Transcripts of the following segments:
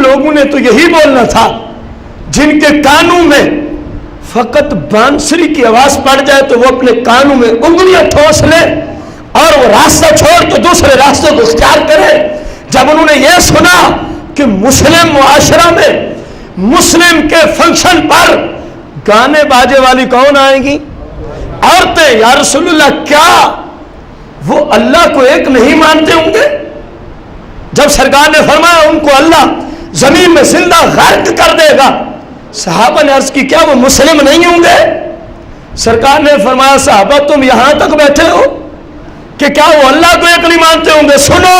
لوگوں نے تو یہی بولنا تھا جن کے کانوں میں فقط بانسری کی آواز پڑ جائے تو وہ اپنے کانوں میں انگلیاں ٹھوس لیں اور وہ راستہ چھوڑ کے دوسرے راستے کو اختیار کرے. جب انہوں نے یہ سنا کہ مسلم معاشرہ میں مسلم کے فنکشن پر گانے باجے والی کون آئیں گی؟ عورتیں. یا رسول اللہ کیا وہ اللہ کو ایک نہیں مانتے ہوں گے؟ جب سرکار نے فرمایا ان کو اللہ زمین میں زندہ غرق کر دے گا, صحابہ نے عرض کی کیا وہ مسلم نہیں ہوں گے؟ سرکار نے فرمایا صحابہ تم یہاں تک بیٹھے ہو کہ کیا وہ اللہ کو ایک نہیں مانتے ہوں گے؟ سنو.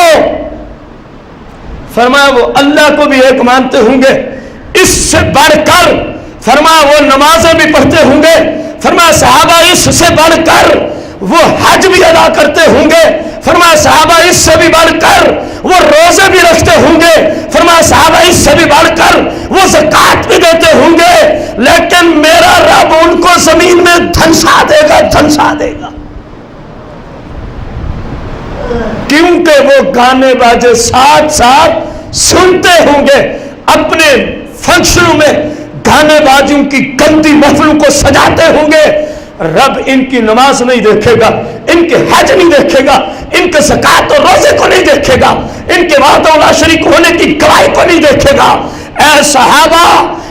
فرمایا وہ اللہ کو بھی ایک مانتے ہوں گے, اس سے بڑھ کر فرمایا وہ نمازیں بھی پڑھتے ہوں گے. فرمایا صحابہ اس سے بڑھ کر وہ حج بھی ادا کرتے ہوں گے. فرمایا صحابہ اس سے بھی بڑھ کر وہ روزے بھی رکھتے ہوں گے. فرمایا صحابہ اس سے بھی بڑھ کر وہ زکات بھی دیتے ہوں گے. لیکن میرا رب ان کو زمین میں دھنسا دے گا, دھنسا دے گا. کیونکہ وہ گانے باجے ساتھ ساتھ سنتے ہوں گے, اپنے فنکشنوں میں گانے بازیوں کی گندی محفلوں کو سجاتے ہوں گے. رب ان کی نماز نہیں دیکھے گا, ان کے حج نہیں دیکھے گا, ان کے زکات اور روزے کو نہیں دیکھے گا, ان کے وعدہ لا شریک ہونے کی گواہی کو نہیں دیکھے گا. اے صحابہ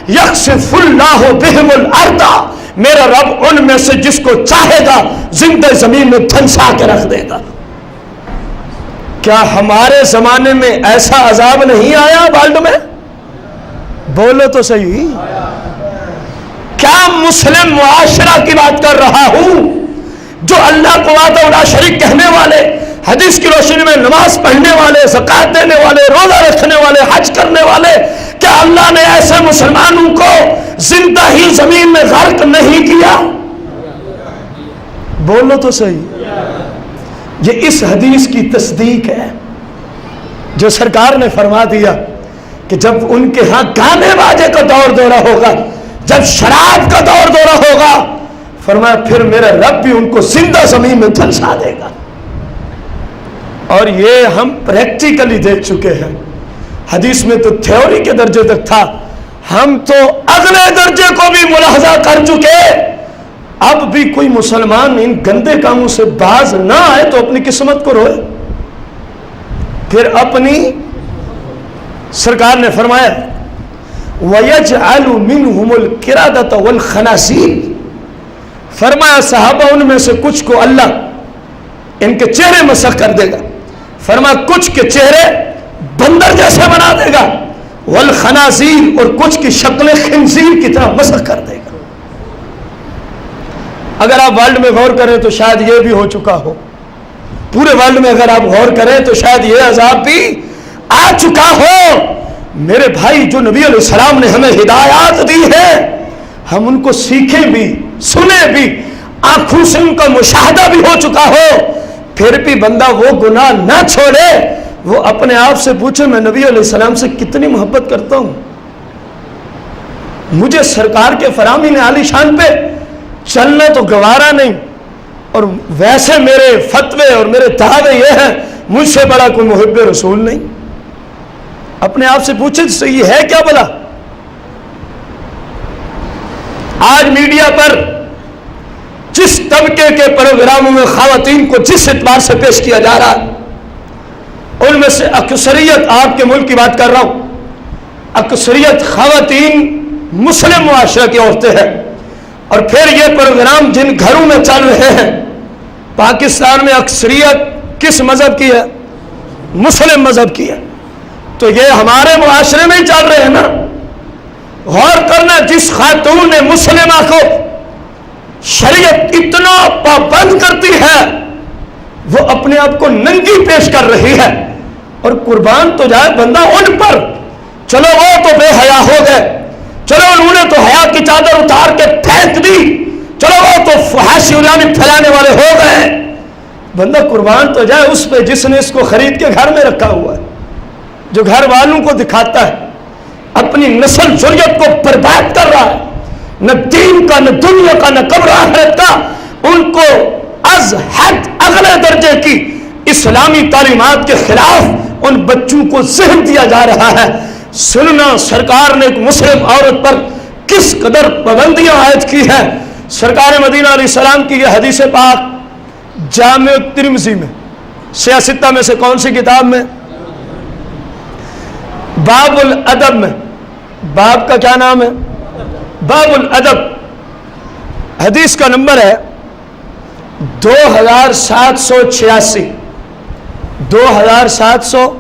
یخسف اللہ بہم الارض, میرا رب ان میں سے جس کو چاہے گا زندہ زمین میں دھنسا کے رکھ دے گا. کیا ہمارے زمانے میں ایسا عذاب نہیں آیا ورلڈ میں؟ بولو تو صحیح. کیا مسلم معاشرہ کی بات کر رہا ہوں جو اللہ کو وحدہ لا شریک کہنے والے, حدیث کی روشنی میں نماز پڑھنے والے, زکات دینے والے, روزہ رکھنے والے, حج کرنے والے, کیا اللہ نے ایسے مسلمانوں کو زندہ ہی زمین میں غرق نہیں کیا؟ بولو تو صحیح. یہ اس حدیث کی تصدیق ہے جو سرکار نے فرما دیا کہ جب ان کے ہاں گانے باجے کا دور دورہ ہوگا, جب شراب کا دور دورہ ہوگا, فرمایا پھر میرا رب بھی ان کو زندہ زمین میں دھنسا دے گا. اور یہ ہم پریکٹیکلی دیکھ چکے ہیں. حدیث میں تو تھیوری کے درجے تک تھا, ہم تو اگلے درجے کو بھی ملاحظہ کر چکے. اب بھی کوئی مسلمان ان گندے کاموں سے باز نہ آئے تو اپنی قسمت کو روئے. پھر اپنی سرکار نے فرمایا وَيَجْعَلُ مِنْهُمُ الْقِرَادَةَ وَالْخَنَازِيرَ, فرمایا صحابہ ان میں سے کچھ کو اللہ ان کے چہرے مسخ کر دے گا. فرمایا کچھ کے چہرے بندر جیسے بنا دے گا, والخنازیر, اور کچھ کی شکلیں خنزیر کی طرح مسخ کر دے گا. اگر آپ ورلڈ میں غور کریں تو شاید یہ بھی ہو چکا ہو, پورے ورلڈ میں اگر آپ غور کریں تو شاید یہ عذاب بھی آ چکا ہو. میرے بھائی جو نبی علیہ السلام نے ہمیں ہدایات دی ہے, ہم ان کو سیکھیں بھی, سنیں بھی, آنکھوں سے ان کا مشاہدہ بھی ہو چکا ہو, پھر بھی بندہ وہ گناہ نہ چھوڑے. وہ اپنے آپ سے پوچھے میں نبی علیہ السلام سے کتنی محبت کرتا ہوں, مجھے سرکار کے فرامین عالی شان پہ چلنا تو گوارا نہیں, اور ویسے میرے فتوے اور میرے دعوے یہ ہیں مجھ سے بڑا کوئی محب رسول نہیں. اپنے آپ سے پوچھے تو یہ ہے کیا بلا؟ آج میڈیا پر جس طبقے کے پروگراموں میں خواتین کو جس اعتبار سے پیش کیا جا رہا ہے, ان میں سے اکثریت, آپ کے ملک کی بات کر رہا ہوں, اکثریت خواتین مسلم معاشرہ کی عورتیں ہیں. اور پھر یہ پروگرام جن گھروں میں چل رہے ہیں, پاکستان میں اکثریت کس مذہب کی ہے؟ مسلم مذہب کی ہے. تو یہ ہمارے معاشرے میں ہی چل رہے ہیں نا. غور کرنا, جس خاتون نے مسلمہ کو شریعت اتنا پابند کرتی ہے وہ اپنے آپ کو ننگی پیش کر رہی ہے, اور قربان تو جائے بندہ ان پر. چلو وہ تو بے حیا ہو گئے, چلو انہوں نے تو حیا کی چادر اتار کے پھینک دی, چلو وہ تو فحاشی اعلان پھیلانے والے ہو گئے. بندہ قربان تو جائے اس پہ جس نے اس کو خرید کے گھر میں رکھا ہوا ہے, جو گھر والوں کو دکھاتا ہے, اپنی نسل ذریت کو برباد کر رہا ہے, نہ دین کا, نہ دنیا کا, نہ قبر آخرت کا. ان کو از حد اگلے درجے کی اسلامی تعلیمات کے خلاف ان بچوں کو ذہن دیا جا رہا ہے. سننا سرکار نے ایک مسلم عورت پر کس قدر پابندیاں عائد کی ہیں۔ سرکار مدینہ علیہ السلام کی یہ حدیث پاک جامع ترمذی میں، سیاستہ میں سے کون سی کتاب میں؟ باب الادب میں۔ باب کا کیا نام ہے؟ باب الادب۔ حدیث کا نمبر ہے 2786۔ 2700۔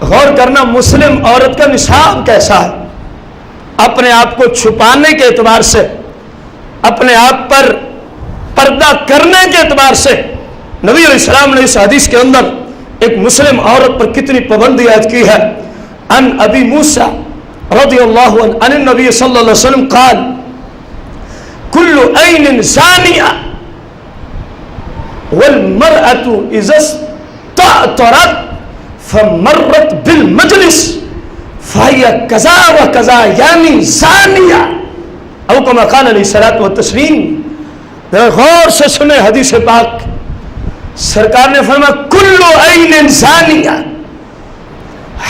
غور کرنا، مسلم عورت کا نصاب کیسا ہے؟ اپنے آپ کو چھپانے کے اعتبار سے، اپنے آپ پر پردہ کرنے کے اعتبار سے نبی علیہ السلام نے اس حدیث کے اندر ایک مسلم عورت پر کتنی پابندی عائد کی ہے۔ ان ابی موسیٰ رضی اللہ عنہ عن النبی صلی اللہ علیہ وسلم قال کل عین زانیہ والمرأة اذا استعطرت فمرت بالمجلس فهي كذا وكذا یعنی زانیہ، او کما قال علیہ الصلوۃ والتسلیم۔ غور سے سنے حدیث پاک، سرکار نے فرمایا کل عین زانیہ،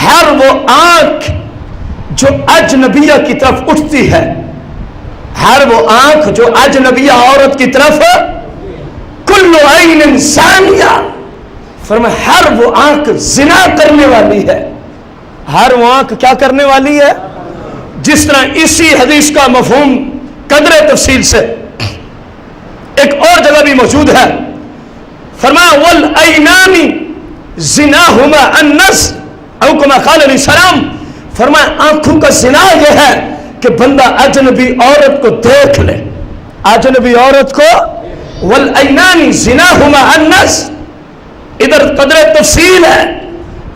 ہر وہ آنکھ جو اجنبیہ کی طرف اٹھتی ہے، ہر وہ آنکھ جو اجنبیہ عورت کی طرف، کل عین زانیہ، فرمایا ہر وہ آنکھ زنا کرنے والی ہے۔ ہر وہ آنکھ کیا کرنے والی ہے؟ جس طرح اسی حدیث کا مفہوم قدر تفصیل سے ایک اور جگہ بھی موجود ہے۔ فرمایا والعینان زناہما النظر، او کما قال علیہ السلام، فرمایا آنکھوں کا زنا یہ ہے کہ بندہ اجنبی عورت کو دیکھ لے، اجنبی عورت کو۔ والعینان زناہما النظر، ادھر قدر تفصیل ہے،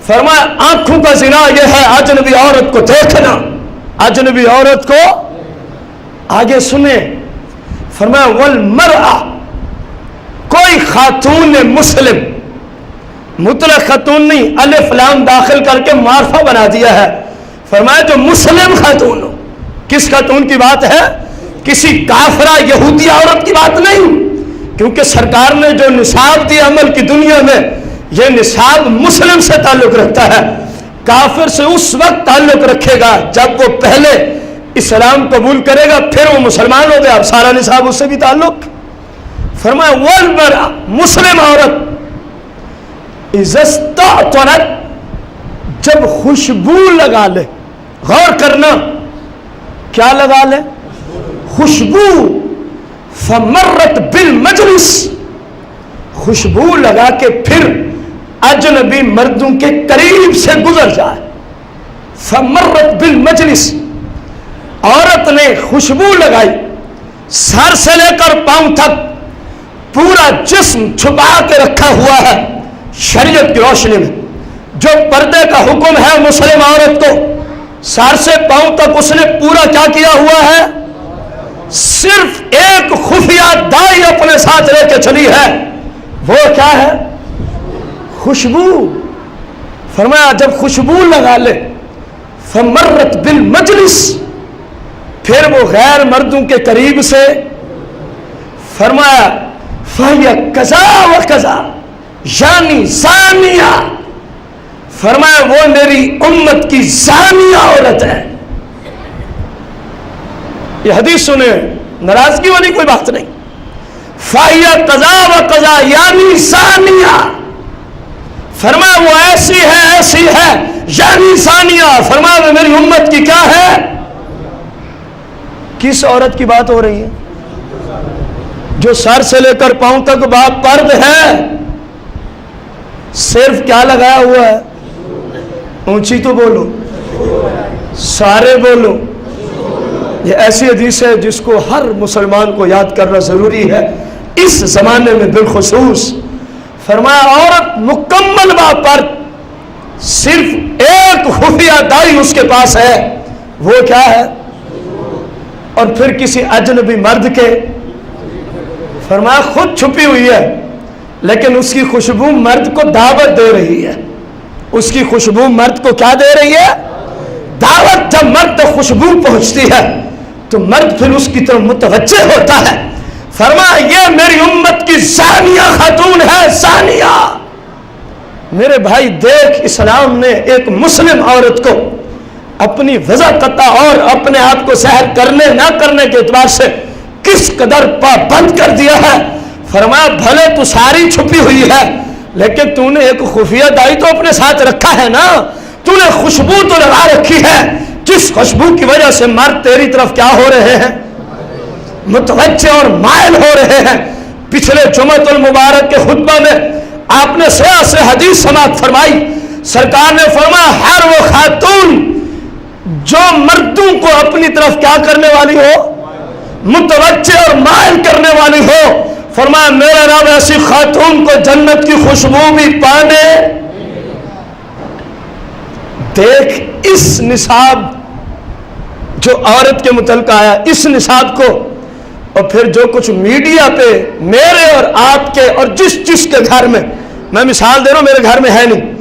فرمایا آنکھوں کا زنا یہ ہے اجنبی عورت کو دیکھنا، اجنبی عورت کو۔ آگے سنیں، فرمایا والمرأة، کوئی خاتون مسلم، مطلق خاتون نہیں، الف لام داخل کر کے معرفہ بنا دیا ہے، فرمایا جو مسلم خاتون ہو۔ کس خاتون کی بات ہے؟ کسی کافرہ یہودی عورت کی بات نہیں، کیونکہ سرکار نے جو نصاب دیا عمل کی دنیا میں، یہ نصاب مسلم سے تعلق رکھتا ہے۔ کافر سے اس وقت تعلق رکھے گا جب وہ پہلے اسلام قبول کرے گا، پھر وہ مسلمان ہو گیا، اب سارا نصاب اس سے بھی تعلق۔ فرمایا والمرأة، مسلم عورت، اذا استعطرت، جب خوشبو لگا لے۔ غور کرنا، کیا لگا لے؟ خوشبو۔ فمرت بالمجلس، خوشبو لگا کے پھر اجنبی مردوں کے قریب سے گزر جائے۔ فمرت بالمجلس، عورت نے خوشبو لگائی، سر سے لے کر پاؤں تک پورا جسم چھپا کے رکھا ہوا ہے۔ شریعت کی روشنی میں جو پردے کا حکم ہے مسلم عورت کو، سر سے پاؤں تک اس نے پورا کیا کیا ہوا ہے؟ صرف ایک خفیہ دائی اپنے ساتھ لے کے چلی ہے، وہ کیا ہے؟ خوشبو۔ فرمایا جب خوشبو لگا لے، فمرت بالمجلس، پھر وہ غیر مردوں کے قریب سے، فرمایا فَهِيَ كَذَا وَكَذَا یعنی زانیہ، فرمایا وہ میری امت کی زانیہ عورت ہے۔ یہ حدیث سنے، ناراضگی والی کوئی بات نہیں۔ فَهِيَ كَذَا وَكَذَا یعنی زانیہ، فرمایا وہ ایسی ہے یعنی زانیہ، فرمایا وہ میری امت کی کیا ہے؟ کس عورت کی بات ہو رہی ہے؟ جو سر سے لے کر پاؤں تک باپرد ہے، صرف کیا لگایا ہوا ہے؟ اونچی تو بولو، سارے بولو۔ یہ ایسی حدیث ہے جس کو ہر مسلمان کو یاد کرنا ضروری ہے اس زمانے میں بالخصوص۔ فرمایا عورت مکمل باپرد، صرف ایک خفیہ دائی اس کے پاس ہے، وہ کیا ہے؟ اور پھر کسی اجنبی مرد کے، فرمایا خود چھپی ہوئی ہے لیکن اس کی خوشبو مرد کو دعوت دے رہی ہے۔ اس کی خوشبو مرد کو کیا دے رہی ہے؟ دعوت۔ جب مرد تک خوشبو پہنچتی ہے تو مرد پھر اس کی طرف متوجہ ہوتا ہے۔ فرمایا یہ میری امت کی زانیہ خاتون ہے، زانیہ۔ میرے بھائی دیکھ، اسلام نے ایک مسلم عورت کو اپنی وضاقتہ اور اپنے آپ کو سحر کرنے نہ کرنے کے اعتبار سے کس قدر پابند کر دیا ہے۔ فرمایا بھلے تو ساری چھپی ہوئی ہے لیکن تو نے ایک خفیہ دائی تو اپنے ساتھ رکھا ہے نا، تو نے خوشبو تو لگا رکھی ہے جس خوشبو کی وجہ سے مرد تیری طرف کیا ہو رہے ہیں؟ متوجہ اور مائل ہو رہے ہیں۔ پچھلے جمعۃ المبارک کے خطبہ میں آپ نے سیاہ سے حدیث سماعت فرمائی، سرکار نے فرمایا ہر وہ خاتون جو مردوں کو اپنی طرف کیا کرنے والی ہو، متوجہ اور مائل کرنے والی ہو، فرمایا میرا رب ایسی خاتون کو جنت کی خوشبو بھی پانے۔ دیکھ اس نصاب جو عورت کے متعلق آیا، اس نصاب کو، اور پھر جو کچھ میڈیا پہ میرے اور آپ کے اور جس کے گھر میں، میں مثال دے رہا ہوں میرے گھر میں ہے نہیں،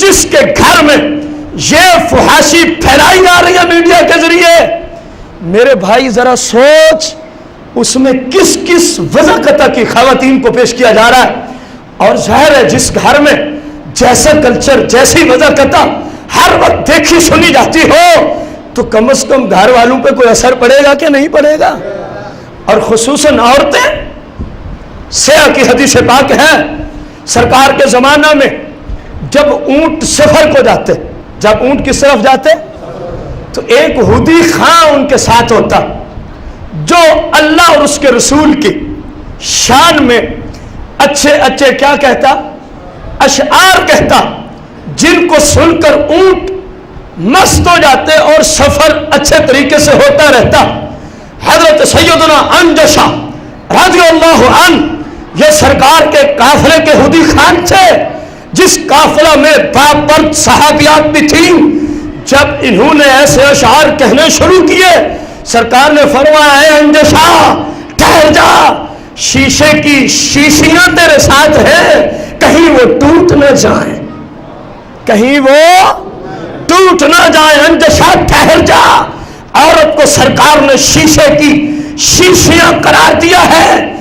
جس کے گھر میں یہ فحاشی پھیلائی جا رہی ہے میڈیا کے ذریعے، میرے بھائی ذرا سوچ اس میں کس وضاقتہ کی خواتین کو پیش کیا جا رہا ہے۔ اور ظاہر ہے جس گھر میں جیسا کلچر، جیسی وضاقتہ ہر وقت دیکھی سنی جاتی ہو تو کم از کم گھر والوں پہ کوئی اثر پڑے گا کہ نہیں پڑے گا؟ اور خصوصاً عورتیں، سیاہ کی حدیث پاک ہے سرکار کے زمانہ میں جب اونٹ سفر کو جاتے، جب اونٹ کس طرف جاتے تو ایک ہودی خاں ان کے ساتھ ہوتا جو اللہ اور اس کے رسول کی شان میں اچھے کیا کہتا، اشعار کہتا، جن کو سن کر اونٹ مست ہو جاتے اور سفر اچھے طریقے سے ہوتا رہتا۔ حضرت سیدنا انجشا رضی اللہ عنہ یہ سرکار کے قافلے کے ہودی خان تھے، جس قافلہ میں باپرد صحابیات بھی تھیں۔ جب انہوں نے ایسے اشعار کہنے شروع کیے، سرکار نے فرمایا اے انجشا ٹھہر جا، شیشے کی شیشیاں تیرے ساتھ ہیں، کہیں وہ ٹوٹ نہ جائیں، کہیں وہ ٹوٹ نہ جائیں، انجشا ٹھہر جا۔ عورت کو سرکار نے شیشے کی شیشیاں قرار دیا ہے،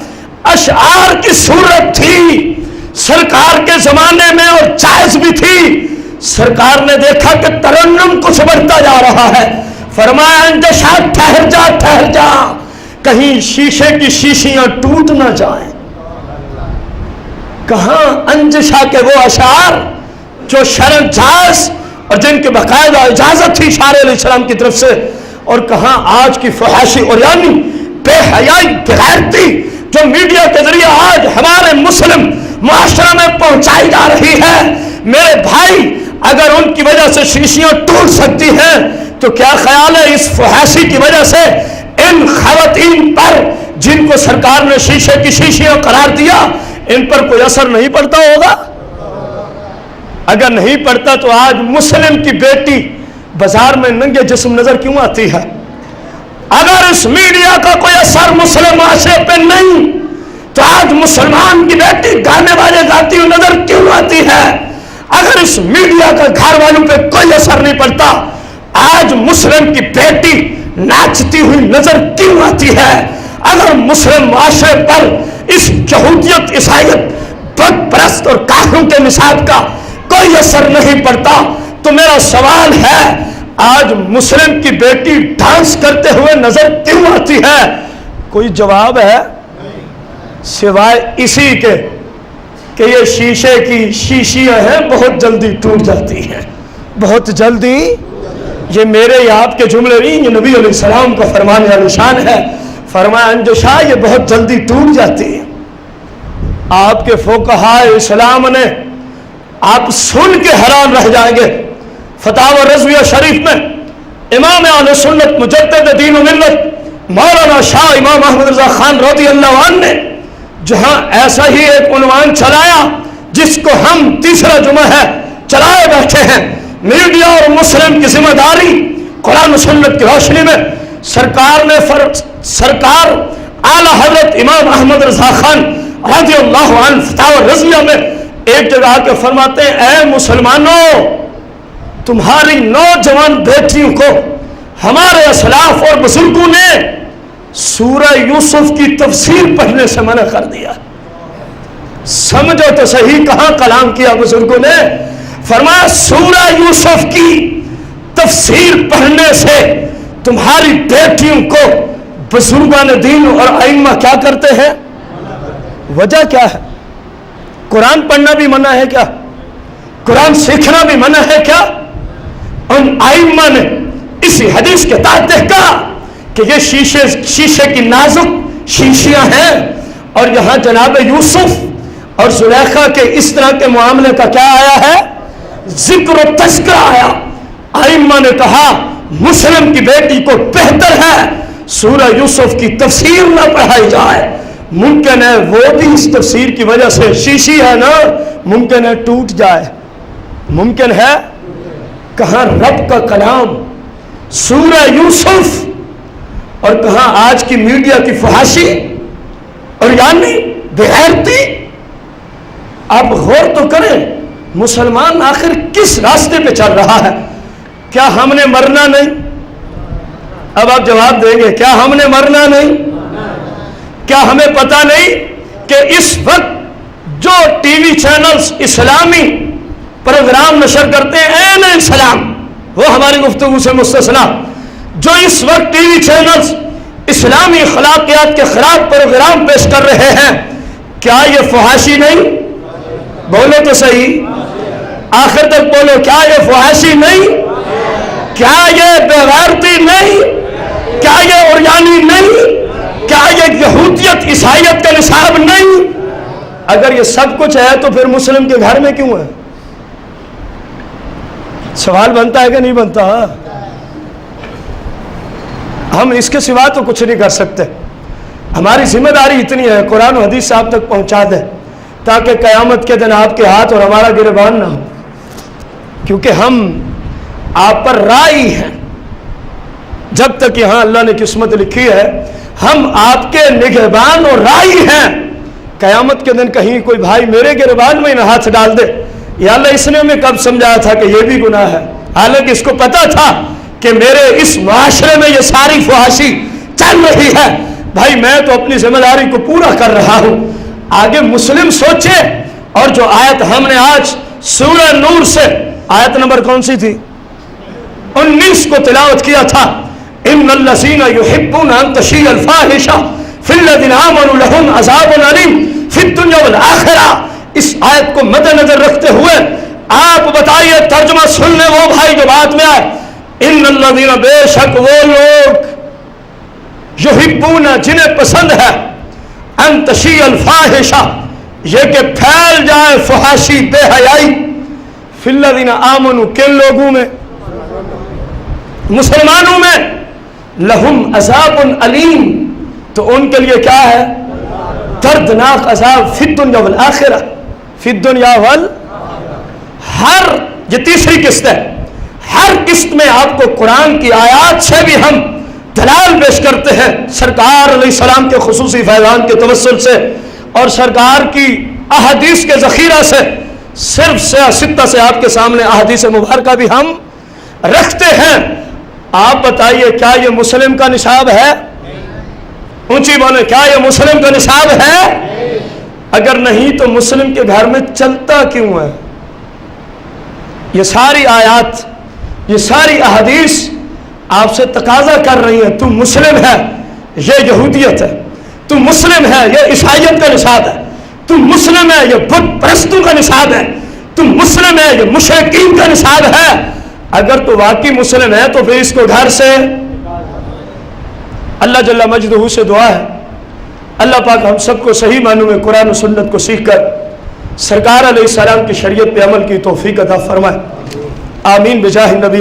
اشعار کی صورت تھی سرکار کے زمانے میں اور جائز بھی تھی۔ سرکار نے دیکھا کہ ترنم کچھ بڑھتا جا رہا ہے، فرمایا انجشا ٹھہر جا، کہیں شیشے کی شیشیاں ٹوٹ نہ جائیں۔ کہاں انجشا کے وہ اشعار جو شرع جائز اور جن کی باقاعدہ اجازت تھی شارع علیہ السلام کی طرف سے، اور کہاں آج کی فحاشی اور یعنی بے حیائی بغیرتی جو میڈیا کے ذریعے آج ہمارے مسلم معاشرہ میں پہنچائی جا رہی ہے۔ میرے بھائی اگر ان کی وجہ سے شیشیاں ٹوٹ سکتی ہیں تو کیا خیال ہے اس فحاشی کی وجہ سے ان خواتین پر جن کو سرکار نے شیشے کی شیشیاں قرار دیا، ان پر کوئی اثر نہیں پڑتا ہوگا؟ اگر نہیں پڑتا تو آج مسلم کی بیٹی بازار میں ننگے جسم نظر کیوں آتی ہے؟ اگر اس میڈیا کا کوئی اثر مسلم معاشرے پہ نہیں تو آج مسلمان کی بیٹی گانے والے گاتی ہوئی نظر کیوں آتی ہے؟ اگر اس میڈیا کا گھر والوں پہ کوئی اثر نہیں پڑتا آج مسلم کی بیٹی ناچتی ہوئی نظر کیوں آتی ہے؟ اگر مسلم معاشرے پر اس یہودیت، عیسائیت، بت پرست اور کافروں کے نصاب کا کوئی اثر نہیں پڑتا تو میرا سوال ہے آج مسلم کی بیٹی ڈانس کرتے ہوئے نظر کیوں آتی ہے؟ کوئی جواب ہے سوائے اسی کے کہ یہ شیشے کی شیشیاں ہیں، بہت جلدی ٹوٹ جاتی ہیں، بہت جلدی۔ یہ میرے یا آپ کے جملے نہیں، یہ نبی علیہ السلام کا فرمان یا نشان ہے، فرمایا انجشا یہ بہت جلدی ٹوٹ جاتی ہے۔ آپ کے فقہاء اسلام نے، آپ سن کے حیران رہ جائیں گے، فتاوی رضویہ شریف میں امام اہل سنت مجدد دین و ملت مولانا شاہ امام احمد رضا خان رضی اللہ عنہ نے جہاں ایسا ہی ایک عنوان چلایا جس کو ہم تیسرا جمعہ ہے چلائے بیٹھے ہیں، میڈیا اور مسلم کی ذمہ داری قرآن و سنت کی روشنی میں، سرکار اعلیٰ حضرت امام احمد رضا خان رضی اللہ عنہ فتاوی رضویہ میں ایک جگہ آ کے فرماتے ہیں اے مسلمانوں، تمہاری نوجوان بیٹیوں کو ہمارے اسلاف اور بزرگوں نے سورہ یوسف کی تفسیر پڑھنے سے منع کر دیا، سمجھو تو صحیح کہاں کلام کیا بزرگوں نے. فرمایا سورہ یوسف کی تفسیر پڑھنے سے تمہاری بیٹیوں کو بزرگان دین اور ائمہ کیا کرتے ہیں؟ وجہ کیا ہے؟ قرآن پڑھنا بھی منع ہے کیا؟ قرآن سیکھنا بھی منع ہے کیا؟ ان ائمہ نے اسی حدیث کے تحت کہا کہ یہ شیشے کی نازک شیشیاں ہیں اور یہاں جناب یوسف اور زلیخا کے اس طرح کے معاملے کا کیا آیا ہے؟ ذکر و تذکرہ آیا. ائمہ نے کہا مسلم کی بیٹی کو بہتر ہے سورہ یوسف کی تفسیر نہ پڑھائی جائے. ممکن ہے وہ بھی اس تفسیر کی وجہ سے شیشی ہے نا, ممکن ہے ٹوٹ جائے, ممکن ہے. کہاں رب کا کلام سورہ یوسف اور کہاں آج کی میڈیا کی فحاشی اور یعنی بے غیرتی. آپ غور تو کریں مسلمان آخر کس راستے پہ چل رہا ہے؟ کیا ہم نے مرنا نہیں؟ اب آپ جواب دیں گے کیا ہم نے مرنا نہیں؟ کیا ہمیں پتہ نہیں کہ اس وقت جو ٹی وی چینلز اسلامی پروگرام نشر کرتے ہیں عین اسلام, وہ ہماری گفتگو سے مستثنا, جو اس وقت ٹی وی چینلز اسلامی اخلاقیات کے خلاف پروگرام پیش کر رہے ہیں, کیا یہ فحاشی نہیں؟ بولو تو صحیح, آخر تک بولو, کیا یہ فحاشی نہیں؟ کیا یہ بے غیرتی نہیں؟ کیا یہ عریانی نہیں؟ کیا یہ یہودیت عیسائیت کا نصاب نہیں؟ اگر یہ سب کچھ ہے تو پھر مسلم کے گھر میں کیوں ہے؟ سوال بنتا ہے کہ نہیں بنتا؟ ہم اس کے سوا تو کچھ نہیں کر سکتے. ہماری ذمہ داری اتنی ہے قرآن و حدیث آپ تک پہنچا دیں تاکہ قیامت کے دن آپ کے ہاتھ اور ہمارا گریبان نہ ہو, کیونکہ ہم آپ پر رائی ہیں. جب تک یہاں اللہ نے قسمت لکھی ہے ہم آپ کے نگہبان اور رائی ہیں. قیامت کے دن کہیں کوئی بھائی میرے گریبان میں نہ ہاتھ ڈال دے, یا اللہ اس نے ہمیں کب سمجھایا تھا کہ یہ بھی گناہ ہے, حالانکہ اس کو پتا تھا کہ میرے اس معاشرے میں یہ ساری فحاشی چل رہی ہے. بھائی میں تو اپنی ذمہ داری کو پورا کر رہا ہوں, آگے مسلم سوچے. اور جو آیت ہم نے آج سورہ نور سے آیت نمبر کون سی تھی؟ 19 کو تلاوت کیا تھا. ان الذین یحبون ان تشیع الفاحشہ فی الذین آمنوا لہم عذاب علیم فی الدنیا والآخرہ. اس آیت کو مد نظر رکھتے ہوئے آپ بتائیے, ترجمہ سن لیں وہ بھائی جو بات میں آئے. ان الذین, بے شک وہ لوگ, یحبون جنہیں پسند ہے, ان تشیع الفاحشہ یہ کہ پھیل جائے فحاشی بے حیائی, فی الذین آمنوا کن لوگوں میں؟ مسلمانوں میں. لہم عذاب علیم تو ان کے لیے کیا ہے؟ دردناک عذاب. فی الدنیا والآخرہ, فی الدنیا ہر, یہ تیسری قسط ہے. ہر قسط میں آپ کو قرآن کی آیات سے بھی ہم دلائل پیش کرتے ہیں, سرکار علیہ السلام کے خصوصی فیضان کے توسل سے اور سرکار کی احادیث کے ذخیرہ سے. صرف ستہ سے آپ کے سامنے احادیث مبارکہ بھی ہم رکھتے ہیں. آپ بتائیے کیا یہ مسلم کا نصاب ہے؟ اونچی بولے, کیا یہ مسلم کا نصاب ہے؟ اگر نہیں تو مسلم کے گھر میں چلتا کیوں ہے؟ یہ ساری آیات, یہ ساری احادیث آپ سے تقاضا کر رہی ہیں, تم مسلم ہے یہ یہودیت ہے, تم مسلم ہے یہ عیسائیت کا نصاب ہے, تم مسلم ہے یہ بت پرستوں کا نصاب ہے, تم مسلم ہے یہ مشرکین کا نصاب ہے. اگر تو واقعی مسلم ہے تو پھر اس کو گھر سے. اللہ جل مجدہ سے دعا ہے اللہ پاک ہم سب کو صحیح معنوں میں قرآن و سنت کو سیکھ کر سرکار علیہ السلام کی شریعت پہ عمل کی توفیق عطا فرمائے. آمین بجاہ نبی